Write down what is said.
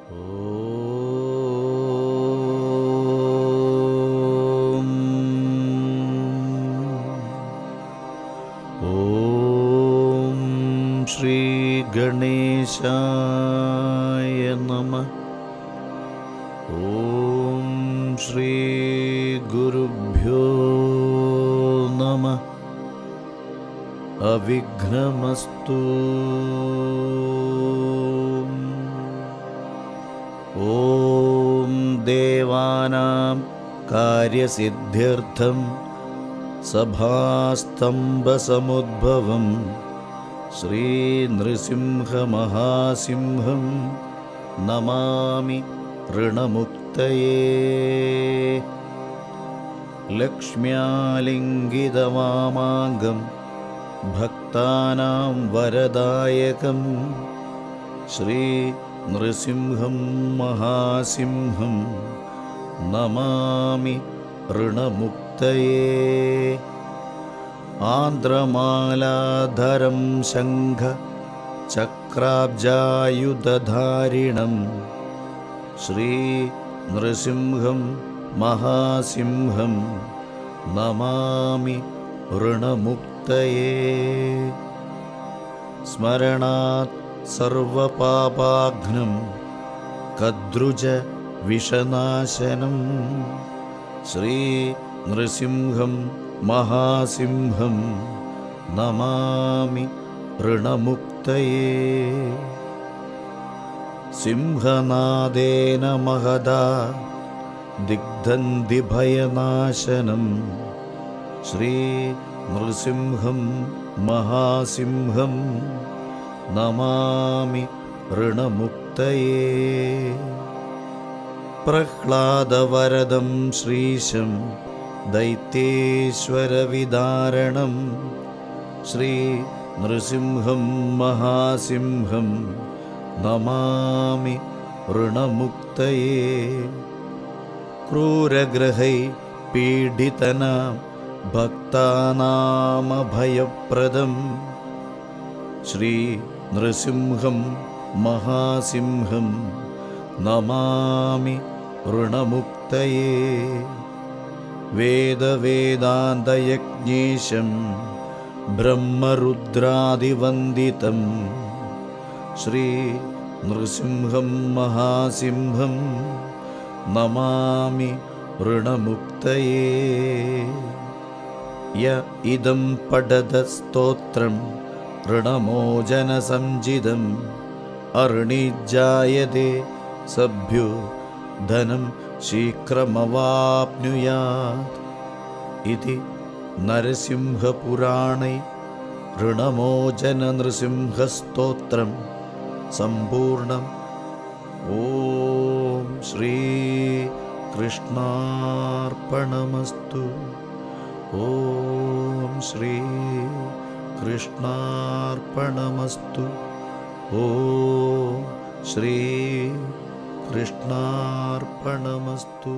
ഓം ശ്രീ ഗണേശായ നമഃ. ഓം ശ്രീ ഗുരുഭ്യോ നമഃ. അവിഘ്നമസ്തു. ഓം ദേവാനാം കാര്യസിദ്ധ്യർത്ഥം സഭാസ്തംഭസമുദ്ഭവം ശ്രീനൃസിംഹമഹാസിംഹം നമാമി ഋണമുക്തയേ. ലക്ഷ്മ്യാലിംഗിതവാമാംഗം ഭക്താനാം വരദായകം ശ്രീനൃസിംഹം മഹാസിംഹം നമാമി ഋണമുക്തയേ. ആന്ദ്രമാലാധരം ശംഖ ചക്രാബ്ജായുധധാരിണം ശ്രീനൃസിംഹം മഹാസിംഹം നമാമി ഋണമുക്തയേ. സ്മരണാത് സർവപാപാഘ്നം കദ്രുജ വിഷനാശനം ശ്രീനൃസിംഹം മഹാസിംഹം നമാമി ഋണമുക്തയേ. സിംഹനാദേന മഹദാ ദിഗ്ധന്തിഭയനാശനം ശ്രീനൃസിംഹം മഹാസിംഹം നമാമി ഋണമുക്തയേ. പ്രഹ്ലാദവരദം ശ്രീശം ദൈത്യേശ്വരവിദാരണം ശ്രീനൃസിംഹം മഹാസിംഹം നമാമി ഋണമുക്തയേ. ക്രൂരഗ്രഹൈ പീഡിതനാം ഭക്താനാമഭയപ്രദം ശ്രീനൃസിംഹം മഹാസിംഹം നമാമി ഋണമുക്തയേ. വേദവേദാന്തയജ്ഞേശം ബ്രഹ്മരുദ്രാദിവന്ദിതം ശ്രീനൃസിംഹം മഹാസിംഹം നമാമി ഋണമുക്തയേ. യ ഇദം പഠത സ്തോത്രം ഋണമോചനസംജിതം അർണിജായതേ സഭ്യോ ധനം ശീഘ്രമവാപ്നുയാത് ഇതി നരസിംഹപുരാണേ ഋണമോചനനൃസിംഹസ്തോത്രം സമ്പൂർണം. ഓം ശ്രീ കൃഷ്ണാർപ്പണമസ്തു. ഓം ശ്രീ കൃഷ്ണാർപ്പണമസ്തു. ഓം ശ്രീ കൃഷ്ണാർപ്പണമസ്തു.